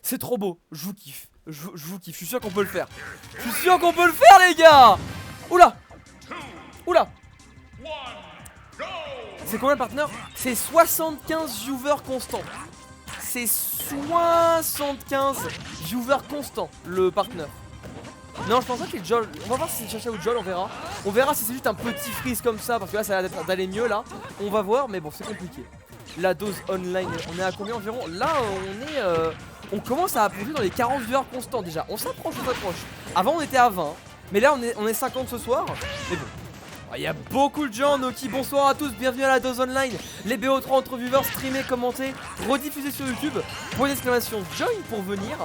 C'est trop beau, je vous kiffe. Je vous kiffe, je suis sûr qu'on peut le faire. Je suis sûr qu'on peut le faire les gars. Oula. Oula. C'est combien le partenaire? C'est 75 viewers constants. C'est 75 viewers constants le partenaire. Non, je pense pas qu'il est Jol. On va voir si c'est Chacha ou Jol, on verra. On verra si c'est juste un petit freeze comme ça, parce que là ça a l'air d'aller mieux là. On va voir, mais bon, c'est compliqué. La dose online, on est à combien environ? Là, on commence à approcher dans les 40 viewers constants déjà. On s'approche, on s'approche. Avant, on était à 20. Mais là, on est 50 ce soir. Mais bon. Il y a beaucoup de gens, Noki, bonsoir à tous, bienvenue à la dose online. Les BO3 entre viewers, streamés, commentés, rediffusés sur YouTube. Point d'exclamation, join pour venir.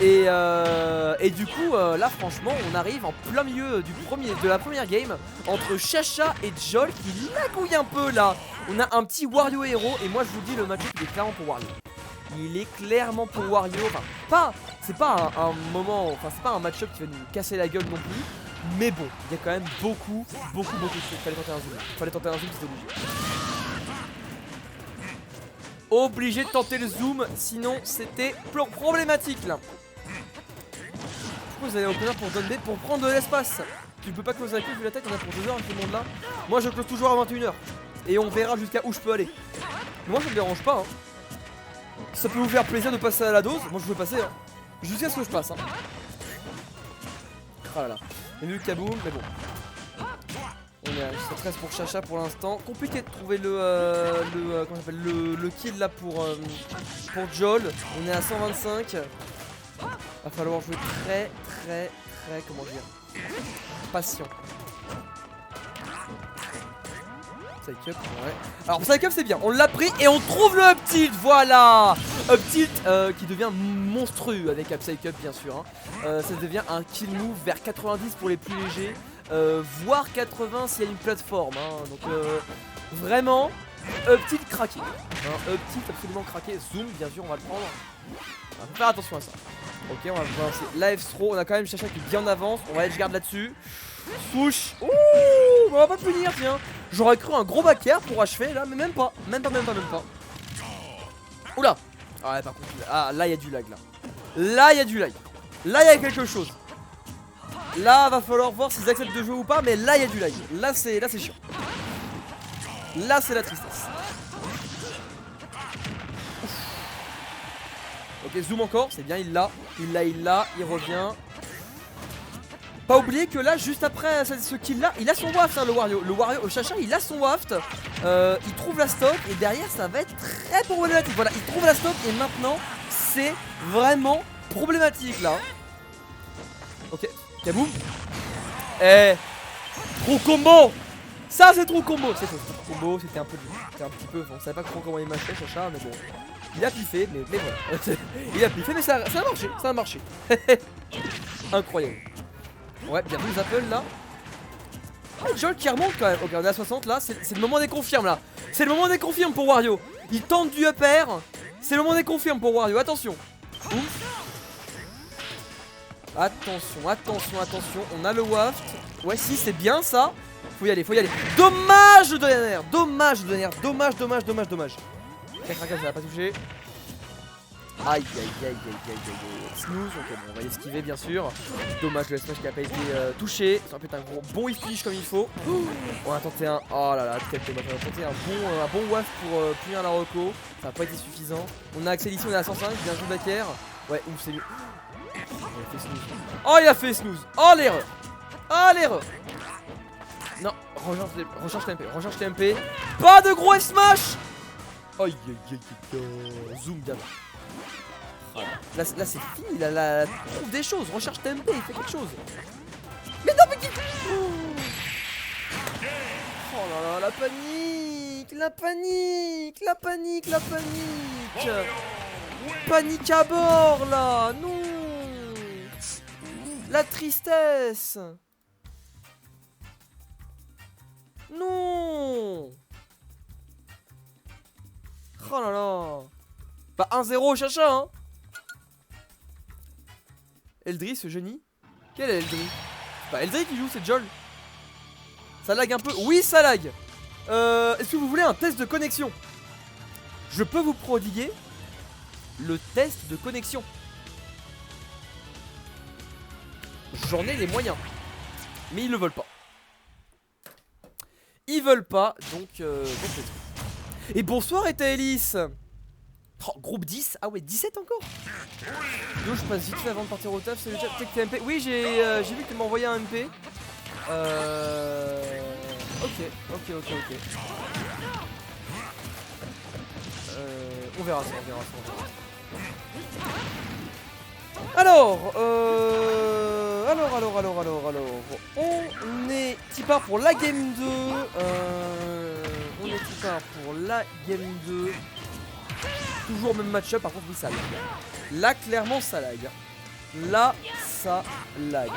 Et du coup, là franchement, on arrive en plein milieu de la première game entre Chacha et Jol qui magouille un peu là. On a un petit Wario héros et moi je vous dis le match il est clairement pour Wario. Il est clairement pour Wario. Enfin, c'est pas un moment, enfin c'est pas un match-up qui va nous casser la gueule non plus. Mais bon, il y a quand même beaucoup de choses. Fallait tenter un zoom. Fallait tenter un zoom, c'était obligé. Obligé de tenter le zoom, sinon c'était problématique là. Pourquoi vous allez au corner pour donner pour prendre de l'espace? Tu peux pas closer la queue vu la tête, on a pour 2 heures avec ce monde là. Moi je close toujours à 21 h. Et on verra jusqu'à où je peux aller. Moi ça me dérange pas hein. Ça peut vous faire plaisir de passer à la dose. Moi je veux passer hein. Jusqu'à ce que je passe hein. Ah là là. Il y a eu le kaboom, mais bon. On est à 113 pour Chacha pour l'instant. Compliqué de trouver le kill là pour Jol. On est à 125. Va falloir jouer très comment dire, patient. Psych up, ouais. Alors Psych up c'est bien, on l'a pris et on trouve le up tilt, voilà. Up tilt qui devient monstrueux avec Psych up bien sûr hein. Ça devient un kill move vers 90 pour les plus légers, voire 80 s'il y a une plateforme hein. Donc vraiment up tilt craqué hein. Up tilt absolument craqué. Zoom bien sûr on va le prendre. On va faire attention à ça. Ok, on va balancer live throw. On a quand même Chacha qui est bien en avance. On va edge guard là-dessus. Swoosh. Ouh, on va pas punir, tiens. J'aurais cru un gros back air pour achever là, mais même pas. Même pas. Oula. Ah, ouais, par contre, ah, là il y a du lag là. Là il y a du lag. Là il y a quelque chose. Là va falloir voir s'ils acceptent de jouer ou pas, mais là il y a du lag. Là c'est chiant. Là c'est la tristesse. Ok, zoom encore, c'est bien, il l'a, il revient. Pas oublier que là, juste après ce kill là, il a son waft hein, le Wario, Chacha il a son waft. Il trouve la stock et derrière ça va être très problématique. Voilà, il trouve la stock et maintenant c'est vraiment problématique là. Ok, kaboom. Eh, trou combo. Ça c'est trou combo. C'est trou combo, c'était un petit peu, on savait pas trop comment il marchait Chacha, mais bon. Il a piffé, mais voilà. Il a piffé, mais ça a marché. Incroyable. Ouais, bienvenue Zappel là. Oh, Jol qui remonte quand même. Ok, on est à 60 là. C'est le moment des confirmes là. C'est le moment des confirmes pour Wario. Il tente du up air. C'est le moment des confirmes pour Wario. Attention. Ouf. Attention. On a le waft. Ouais, si, c'est bien ça. Faut y aller. Dommage de dernière. Dommage. Ça n'a pas touché. Aïe. Snooze, ok bon on va l'esquiver bien sûr. Dommage le smash qui n'a pas été touché. Ça va être un gros bon whiff finish comme il faut. On a tenté un. Oh là là, quel dommage. On a tenté un bon waft pour punir la reco. Ça n'a pas été suffisant. On a accès ici, on est à 105, bien joué back air. Ouais, ouf c'est mieux. Il a fait snooze. Oh l'erreur. Non, recharge TMP. Pas de gros smash. Aïe. Zoom gamin. Là c'est fini, là trouve des choses, recharge TMP, il fait quelque chose. Mais non mais qui... Oh là là, la panique. Panique à bord là, non. La tristesse. Non. Oh là là. Bah 1-0 Chacha hein. Eldri ce génie. Quel est Eldri? C'est pas Eldri qui joue, c'est Jol. Ça lag un peu. Oui ça lag. Est-ce que vous voulez un test de connexion? Je peux vous prodiguer le test de connexion. J'en ai les moyens. Mais ils le veulent pas. Ils veulent pas, donc let's go. Et bonsoir Etaelis. Oh, groupe 10, ah ouais 17 encore. Yo, je passe vite fait avant de partir au taf. Salut chat, peut-être que t'es MP. Oui, j'ai vu que tu m'as envoyé un MP. Ok. On verra ça, on verra. Alors, on est petit part pour la game 2. On est petit part pour la game 2. Toujours même match-up, par contre oui ça lag. Là clairement ça lag. Là ça lag.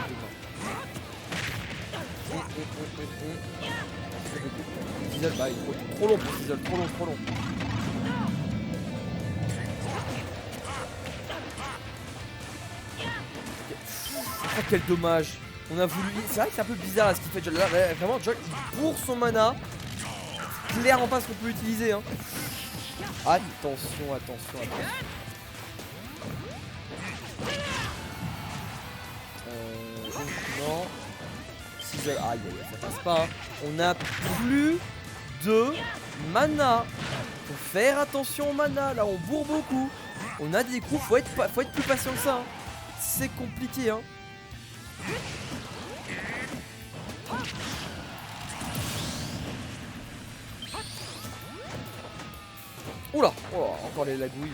Diesel, bah il est trop long pour Diesel, trop long. Oh quel dommage. On a voulu. C'est vrai que c'est un peu bizarre là, ce qu'il fait. Là, vraiment, Jock il bourre son mana. C'est clairement pas ce qu'on peut utiliser. Hein. Attention. Non. Aïe, ça passe pas. Hein. On a plus de mana. Faut faire attention au mana. Là, on bourre beaucoup. On a des coups. Faut être plus patient que ça. Hein. C'est compliqué. Hein. Oula, encore les lagouilles.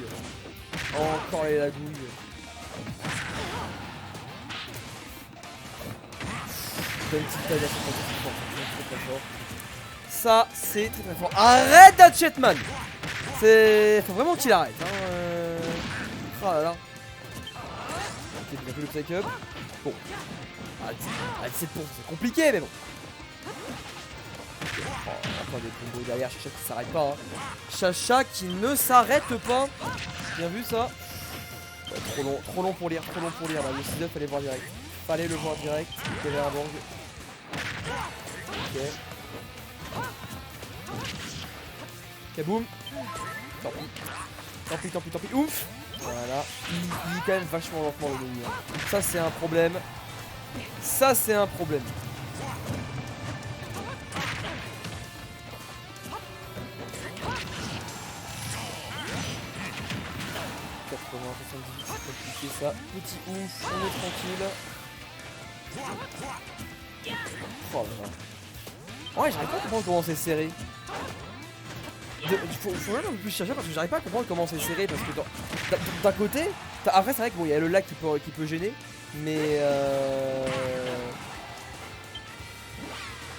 Ça, c'est très fort. Arrête d'Hatchetman. Faut vraiment qu'il arrête. Hein. Oh là là. Ok, il a fait le psych-up. Bon. C'est compliqué, mais bon. Oh, encore des combos derrière, Chacha qui s'arrête pas. Hein. Chacha qui ne s'arrête pas. Bien vu ça. Ouais, trop long pour lire. Là. Le 6 fallait voir direct. Fallait le voir direct. Il y avait un bang. Ok. Kaboum. Tant pis. Ouf. Voilà. Il est quand même vachement lentement le ennemi. Ça c'est un problème. C'est compliqué ça. Petit ouf, on est tranquille. Oh là là. Ouais, j'arrive pas à comprendre comment c'est serré. Faut même un peu plus chercher parce que j'arrive pas à comprendre comment c'est serré. Parce que d'un côté, après c'est vrai que bon, il y a le lac qui peut gêner. Mais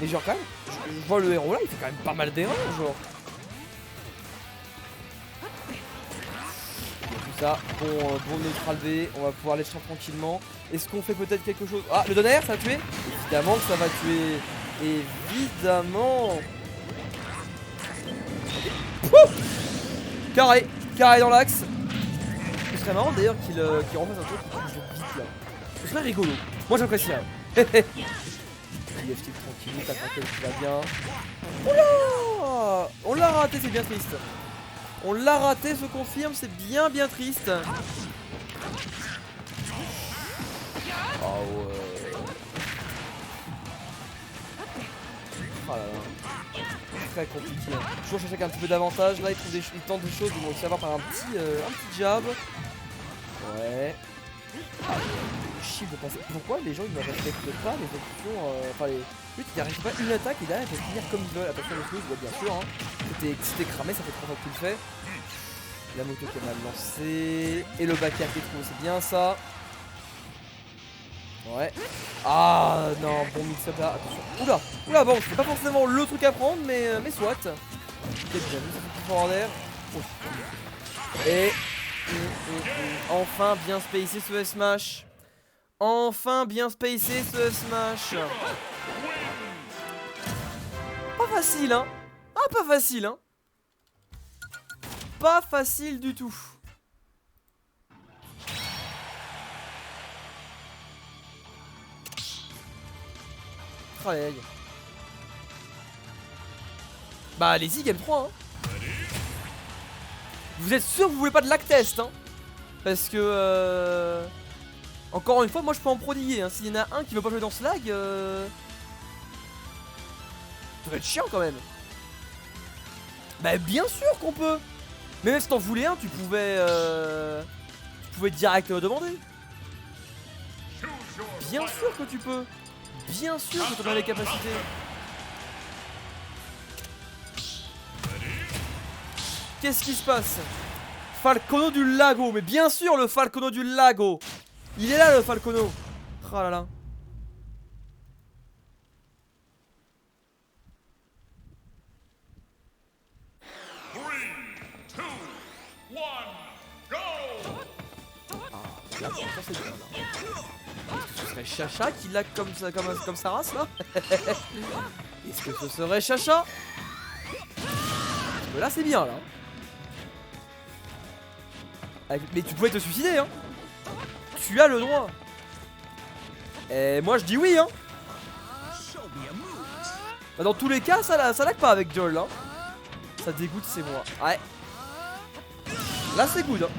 genre quand même, je vois le héros là, il fait quand même pas mal d'erreurs genre. Ça, bon neutral V, on va pouvoir les chercher tranquillement. Est-ce qu'on fait peut-être quelque chose? Ah, le donner, ça a tué? Évidemment que ça va tuer. Évidemment. Carré dans l'axe. Ce serait marrant d'ailleurs qu'il refasse un truc qui bouge vite là. Ce serait rigolo. Moi j'apprécie. TFT tranquille, t'as tranquille, tout va bien. Oula! On l'a raté, c'est bien triste. On l'a raté, je confirme, c'est bien triste. Oh ouais. Oh là là. Très compliqué. Toujours chercher un petit peu d'avantage. Là, il tente des choses. Ils vont aussi avoir par un petit jab. Ouais. Le chiffre de passer. Pourquoi les gens ils ne respectent pas les options enfin les. Lui il n'arrive pas une attaque et derrière il peut finir comme il veut. Attention le chose, bien sûr. Hein. C'était cramé, ça fait 3 fois que tu le fais. La moto qui est mal lancée. Et le back air qui est trop, c'est bien ça. Ouais. Ah non, bon mix-up là. Attention. Oula, bon, c'est pas forcément le truc à prendre, mais soit. Ok, bien vu, ça fait plus fort en l'air. Et. Enfin bien spacé ce smash. Pas facile hein. Pas facile hein. Pas facile du tout. Aïe. Bah allez-y game 3 hein. Vous êtes sûr que vous voulez pas de lag test hein? Parce que Encore une fois, moi je peux en prodiguer, hein. S'il y en a un qui veut pas jouer dans ce lag, ça va être chiant quand même. Bah bien sûr qu'on peut. Mais même si t'en voulais un, tu pouvais direct demander. Bien sûr que tu peux. Bien sûr que t'en as les capacités. Qu'est-ce qui se passe? Falcono du Lago. Mais bien sûr le Falcono du Lago. Il est là le Falcono. Oh là là. Là, ça c'est bien, là. Est-ce que ce serait Chacha qui l'a comme sa race là? Est-ce que ce serait Chacha? Là c'est bien là. Mais tu pouvais te suicider hein. Tu as le droit. Et moi je dis oui hein. Bah, dans tous les cas ça lag pas avec Joel hein. Ça dégoûte c'est moi. Ouais. Là c'est good hein.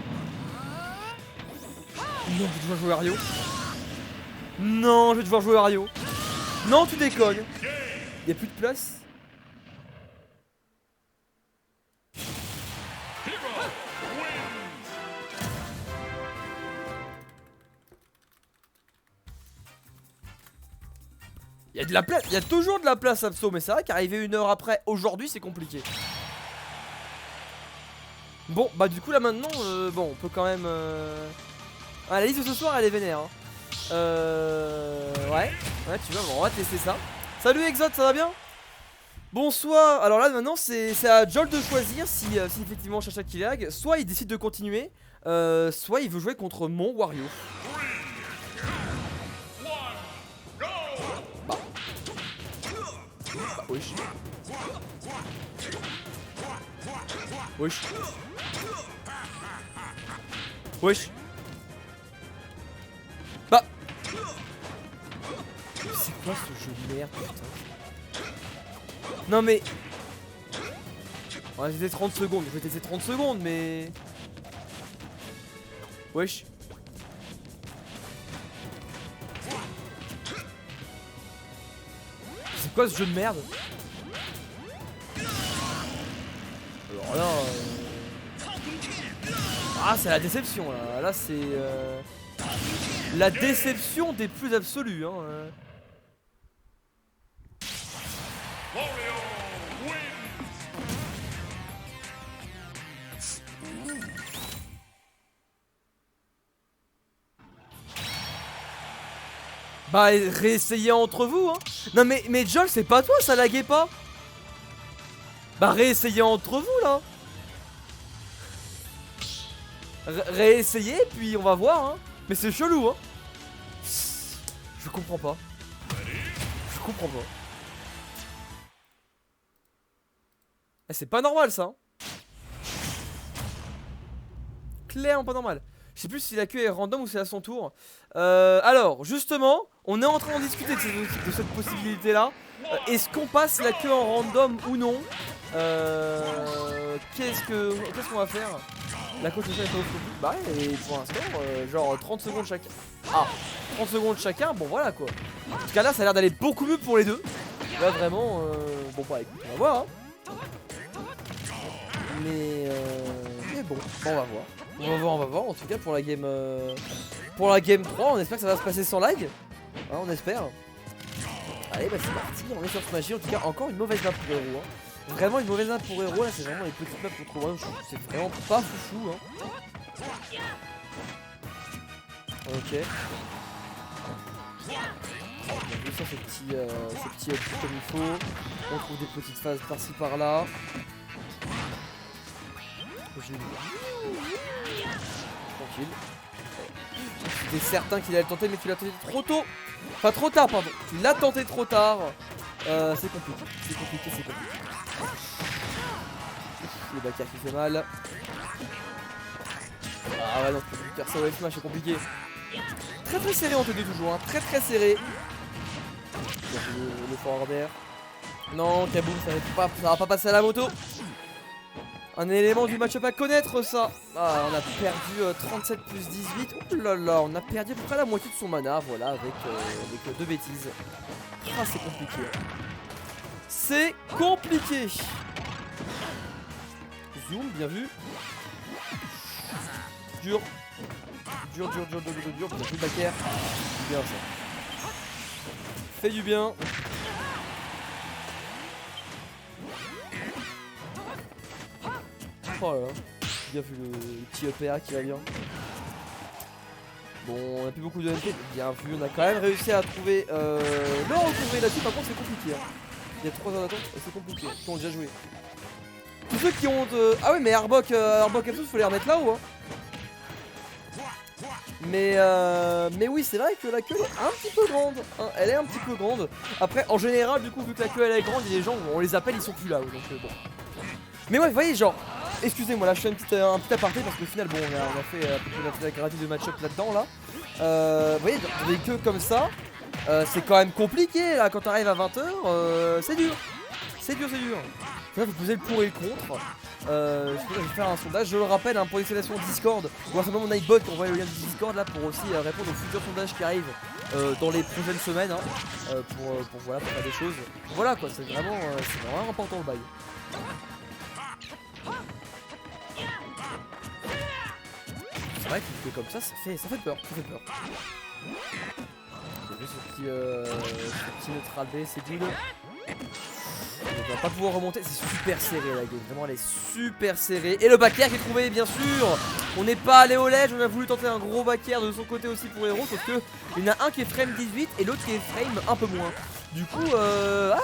Non, je vais devoir jouer Ario. Non, je vais devoir jouer Ario. Non, tu déconnes. Y'a plus de place. Y'a de la place, y'a toujours de la place Abso, mais c'est vrai qu'arriver 1 heure après, aujourd'hui, c'est compliqué. Bon, bah du coup là maintenant, bon, on peut quand même... Ah, la liste de ce soir elle est vénère hein. Ouais tu vois bon, on va tester ça. Salut Exode, ça va bien? Bonsoir. Alors là maintenant c'est à Joel de choisir si effectivement Chacha qui lag. Soit il décide de continuer, soit il veut jouer contre mon Wario. Bah wesh. Wesh. Wesh. Bah c'est quoi ce jeu de merde putain. Non mais on va tester 30 secondes, je vais tester 30 secondes mais... Wesh. C'est quoi ce jeu de merde? Alors là... Ah c'est la déception là, là c'est... La déception des plus absolus hein. Bah réessayez entre vous hein. Non mais Joel c'est pas toi, ça laguait pas. Bah réessayez entre vous là. Réessayez puis on va voir hein. Mais c'est chelou hein. Je comprends pas. Je comprends pas. C'est pas normal ça hein. Clairement pas normal. Je sais plus si la queue est random ou c'est à son tour. Alors justement on est en train d'en discuter de cette possibilité là. Est-ce qu'on passe la queue en random ou non? Qu'est-ce qu'on va faire? La coach est pas au public. Bah et pour l'instant genre 30 secondes chacun. Ah 30 secondes chacun, bon voilà quoi. En tout cas là ça a l'air d'aller beaucoup mieux pour les deux. Là vraiment bon bah écoute on va voir hein. Mais bon on va voir. On va voir en tout cas pour la game 3, on espère que ça va se passer sans lag. Hein, on espère. Allez bah c'est parti, on est sur ce magie. En tout cas encore une mauvaise map pour héros hein. Vraiment une mauvaise map pour héros, là c'est vraiment les petites maps contre Wario, c'est vraiment pas foufou hein. Ok. On va faire ces petits comme il faut. On trouve des petites phases par-ci par-là. Tranquille. J'étais certain qu'il allait le tenter mais tu l'as tenté trop tôt. Enfin trop tard pardon. Tu l'as tenté trop tard. C'est compliqué. C'est compliqué. Le backer qui fait mal. Ah ouais non, je peux faire ça au F-Smash, c'est compliqué. Très serré en T2 toujours, hein. Très serré. Le forward air. Non, Kaboom, ça va pas passer à la moto. Un élément du match-up à connaître ça. Ah, on a perdu 37 plus 18. Ouh là là, on a perdu à peu près la moitié de son mana, voilà, avec deux bêtises. Ah, c'est compliqué. C'est compliqué. Zoom, bien vu. Dur. Dur. Bien vu, Baker. Bien ça. Fait du bien. Oh là là, bien vu le petit EPA qui va bien. Bon, on a plus beaucoup de MP, bien vu, on a quand même réussi à trouver le recouvrer là-dessus, par contre c'est compliqué. Hein. Il y a 3 heures d'attente et c'est compliqué, qui ont déjà joué. Tous ceux qui ont de... Ah ouais, mais Arbok et tout, faut les remettre là-haut. Hein. Mais oui, c'est vrai que la queue est un petit peu grande. Hein. Elle est un petit peu grande. Après, en général, du coup, vu que la queue elle est grande, il y a des gens, on les appelle, ils sont plus là. Donc bon. Mais ouais, vous voyez, genre... Excusez-moi, là je fais un petit aparté parce qu'au final, bon, on a fait la gratuite de match-up là-dedans, là. Vous voyez, dans des queues comme ça, c'est quand même compliqué, là, quand t'arrives à 20h, c'est dur. C'est dur. Là, vous posez le pour et le contre. Je vais faire un sondage, je le rappelle, hein, pour les installations Discord, ou simplement mon iBot qui envoie le lien du Discord, là, pour aussi répondre aux futurs sondages qui arrivent dans les prochaines semaines, hein, pour faire des choses. Voilà, quoi, c'est vraiment important le bail. C'est vrai qu'il fait comme ça fait peur, J'ai vu ce petit neutral B, c'est nul. On va pas pouvoir remonter, c'est super serré la game, vraiment elle est super serrée. Et le back-air qui est trouvé bien sûr. On n'est pas allé au ledge, on a voulu tenter un gros back-air de son côté aussi pour Hero, sauf que il y en a un qui est frame 18 et l'autre qui est frame un peu moins. Du coup, ça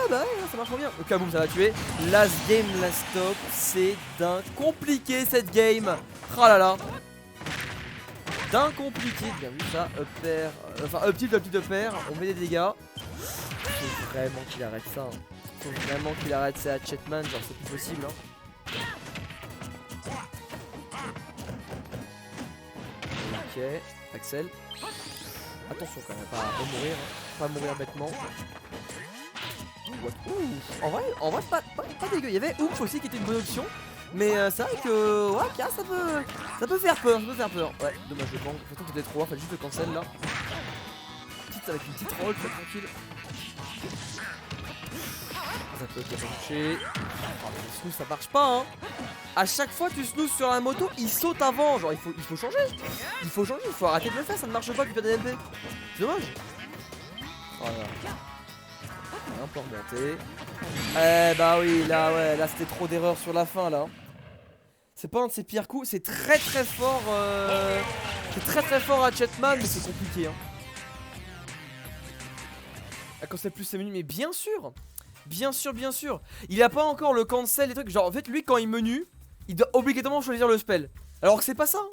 marche bien. Le Kaboom, ça va tuer. Last game, last stop. C'est d'un compliqué cette game. Oh là là. D'un compliqué. Bien vu ça. Up air. Enfin, up tilt, up air. On met des dégâts. Faut vraiment qu'il arrête ça. Hein. Faut vraiment qu'il arrête ça à Chetman. Genre, c'est plus possible. Hein. Ok. Axel. Attention quand même, pas mourir. Hein. Pas mourir bêtement. En vrai pas dégueu. Il y avait Oomph aussi qui était une bonne option. Mais c'est vrai que ça peut faire peur, Ouais, dommage je pense. Surtout que c'était trop loin, fallait juste le cancel là. Avec une petite roll, très tranquille. Ça peut être touché. Oh, mais le snooze ça marche pas hein. A chaque fois tu snooze sur la moto, il saute avant. Genre il faut changer. Il faut arrêter de le faire, ça ne marche pas depuis la DMP. C'est dommage. Voilà. Un peu remonté. Bah oui, là c'était trop d'erreurs sur la fin là. C'est pas un de ses pires coups, c'est très fort. C'est très fort à Chetman, mais c'est compliqué. Hein. Quand c'est plus 5 minutes, mais bien sûr. Il a pas encore le cancel des trucs. Genre en fait lui quand il menu, il doit obligatoirement choisir le spell. Alors que c'est pas ça. Hein.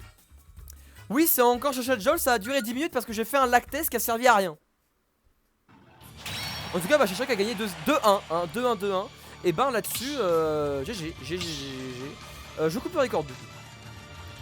Oui, c'est encore Chacha Jol, ça a duré 10 minutes parce que j'ai fait un lag test qui a servi à rien. En tout cas, Chacha a gagné 2-1, 2-1. Et ben là-dessus, GG. Je coupe le record du coup.